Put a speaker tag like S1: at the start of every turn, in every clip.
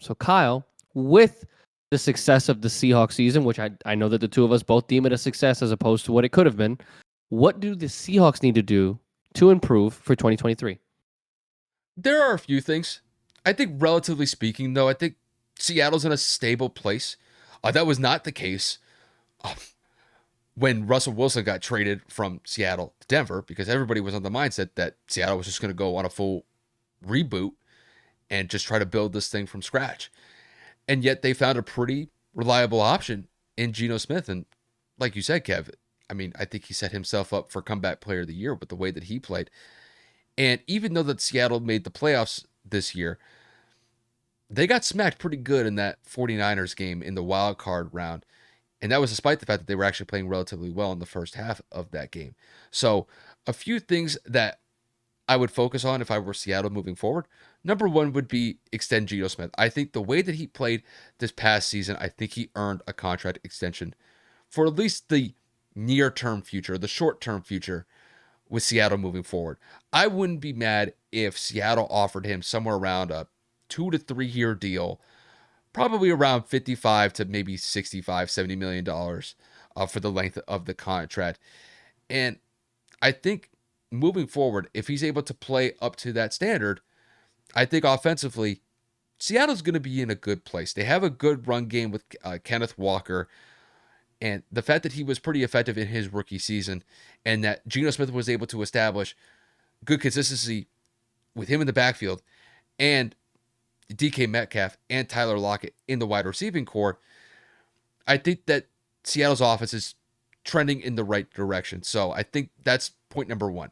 S1: So Kyle, with the success of the Seahawks season, which I know that the two of us both deem it a success as opposed to what it could have been, what do the Seahawks need to do to improve for 2023?
S2: There are a few things. I think, relatively speaking, though, I think Seattle's in a stable place. That was not the case uh, when Russell Wilson got traded from Seattle to Denver, because everybody was on the mindset that Seattle was just going to go on a full reboot and just try to build this thing from scratch. And yet they found a pretty reliable option in Geno Smith. And like you said, Kev, I mean, I think he set himself up for comeback player of the year with the way that he played. And even though that Seattle made the playoffs this year, they got smacked pretty good in that 49ers game in the wild card round. And that was despite the fact that they were actually playing relatively well in the first half of that game. So a few things that I would focus on if I were Seattle moving forward. Number one would be extend Geno Smith. I think the way that he played this past season, I think he earned a contract extension for at least the near-term future, the short-term future with Seattle moving forward. I wouldn't be mad if Seattle offered him somewhere around a 2 to 3 year deal, probably around 55 to maybe 65, $70 million for the length of the contract. And I think moving forward, if he's able to play up to that standard, I think offensively, Seattle's going to be in a good place. They have a good run game with Kenneth Walker. And the fact that he was pretty effective in his rookie season and that Geno Smith was able to establish good consistency with him in the backfield and DK Metcalf and Tyler Lockett in the wide receiving core, I think that Seattle's offense is trending in the right direction. So I think that's point number one.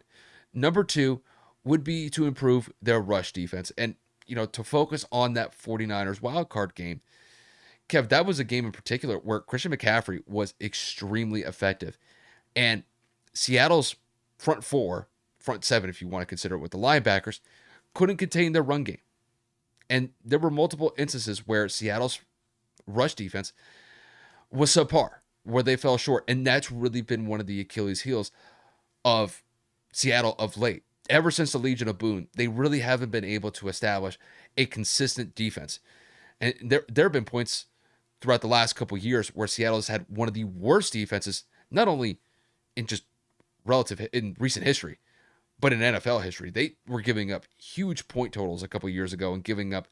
S2: Number two would be to improve their rush defense and, to focus on that 49ers wildcard game. Kev, that was a game in particular where Christian McCaffrey was extremely effective. And Seattle's front seven, if you want to consider it with the linebackers, couldn't contain their run game. And there were multiple instances where Seattle's rush defense was subpar, where they fell short. And that's really been one of the Achilles heels of Seattle of late. Ever since the Legion of Boom, they really haven't been able to establish a consistent defense. And there have been points throughout the last couple of years where Seattle has had one of the worst defenses, not only in just in recent history, but in NFL history. They were giving up huge point totals a couple of years ago and giving up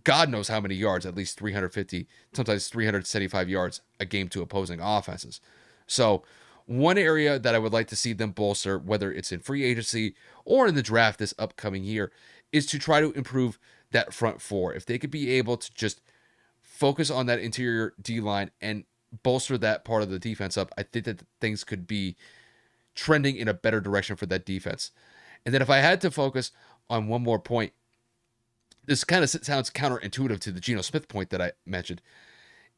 S2: God knows how many yards, at least 350, sometimes 375 yards a game to opposing offenses. So one area that I would like to see them bolster, whether it's in free agency or in the draft this upcoming year, is to try to improve that front four. If they could be able to just focus on that interior D-line and bolster that part of the defense up, I think that things could be trending in a better direction for that defense. And then if I had to focus on one more point, this kind of sounds counterintuitive to the Geno Smith point that I mentioned,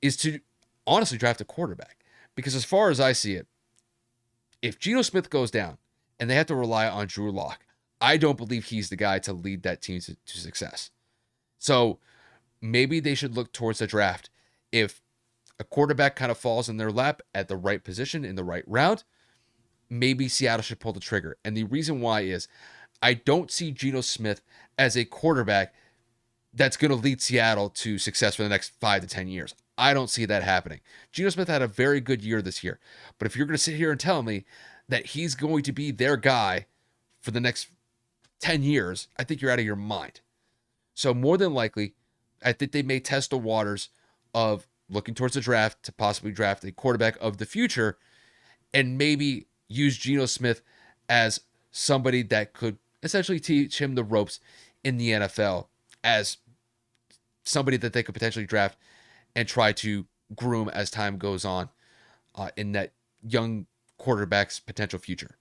S2: is to honestly draft a quarterback. Because as far as I see it, if Geno Smith goes down and they have to rely on Drew Lock, I don't believe he's the guy to lead that team to success. So maybe they should look towards the draft. If a quarterback kind of falls in their lap at the right position in the right round, maybe Seattle should pull the trigger. And the reason why is I don't see Geno Smith as a quarterback that's going to lead Seattle to success for the next 5 to 10 years. I don't see that happening. Geno Smith had a very good year this year. But if you're going to sit here and tell me that he's going to be their guy for the next 10 years, I think you're out of your mind. So more than likely, I think they may test the waters of looking towards the draft to possibly draft a quarterback of the future and maybe use Geno Smith as somebody that could essentially teach him the ropes in the NFL as somebody that they could potentially draft and try to groom as time goes on in that young quarterback's potential future.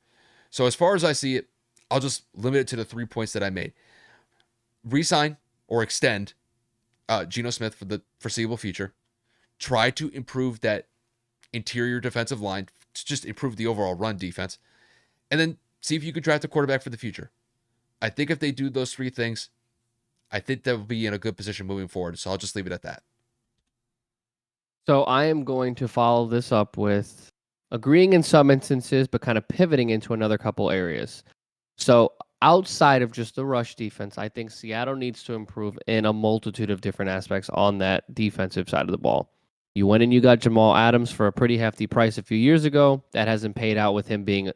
S2: So as far as I see it, I'll just limit it to the 3 points that I made. Resign or extend Geno Smith for the foreseeable future. Try to improve that interior defensive line to just improve the overall run defense. And then see if you could draft a quarterback for the future. I think if they do those three things, I think they'll be in a good position moving forward. So I'll just leave it at that.
S1: So I am going to follow this up with agreeing in some instances, but kind of pivoting into another couple areas. So outside of just the rush defense, I think Seattle needs to improve in a multitude of different aspects on that defensive side of the ball. You went and you got Jamal Adams for a pretty hefty price a few years ago. That hasn't paid out with him being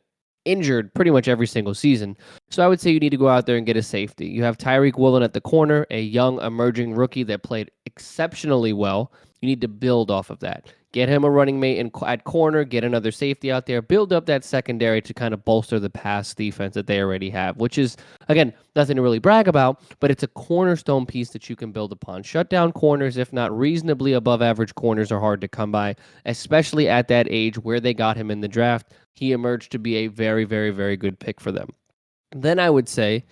S1: injured pretty much every single season. So I would say you need to go out there and get a safety. You have Tyreek Woolen at the corner, a young emerging rookie that played exceptionally well. You need to build off of that. Get him a running mate at corner, get another safety out there, build up that secondary to kind of bolster the pass defense that they already have, which is, again, nothing to really brag about, but it's a cornerstone piece that you can build upon. Shut down corners, if not reasonably above average corners, are hard to come by, especially at that age where they got him in the draft. He emerged to be a very, very, very good pick for them. Then I would say,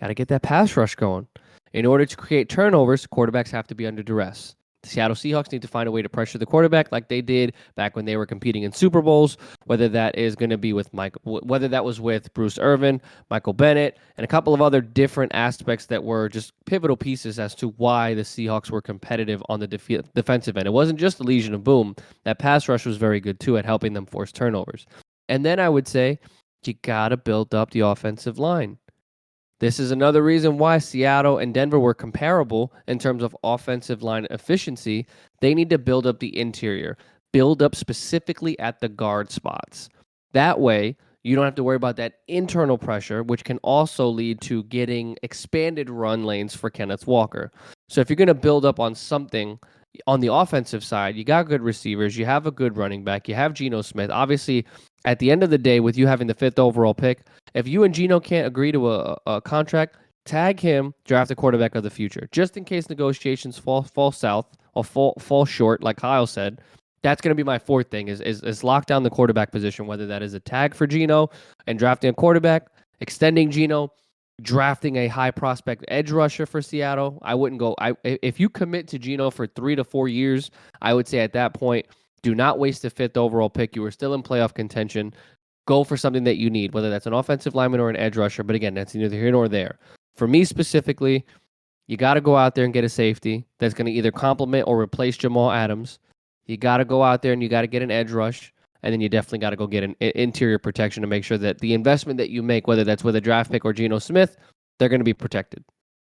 S1: got to get that pass rush going. In order to create turnovers, quarterbacks have to be under duress. The Seattle Seahawks need to find a way to pressure the quarterback like they did back when they were competing in Super Bowls, whether that is going to be with whether that was with Bruce Irvin, Michael Bennett, and a couple of other different aspects that were just pivotal pieces as to why the Seahawks were competitive on the defensive end. It wasn't just the Legion of Boom. That pass rush was very good too at helping them force turnovers. And then I would say you got to build up the offensive line. This is another reason why Seattle and Denver were comparable in terms of offensive line efficiency. They need to build up the interior, build up specifically at the guard spots. That way, you don't have to worry about that internal pressure, which can also lead to getting expanded run lanes for Kenneth Walker. So if you're going to build up on something on the offensive side, you got good receivers, you have a good running back, you have Geno Smith. Obviously, at the end of the day, with you having the 5th overall pick, if you and Geno can't agree to a contract, tag him, draft the quarterback of the future. Just in case negotiations fall south or fall short, like Kyle said, that's going to be my fourth thing is lock down the quarterback position, whether that is a tag for Geno and drafting a quarterback, extending Geno, drafting a high prospect edge rusher for Seattle. I wouldn't go. If you commit to Geno for 3 to 4 years, I would say at that point, do not waste the 5th overall pick. You are still in playoff contention. Go for something that you need, whether that's an offensive lineman or an edge rusher. But again, that's neither here nor there. For me specifically, you got to go out there and get a safety that's going to either complement or replace Jamal Adams. You got to go out there and you got to get an edge rush. And then you definitely got to go get an interior protection to make sure that the investment that you make, whether that's with a draft pick or Geno Smith, they're going to be protected.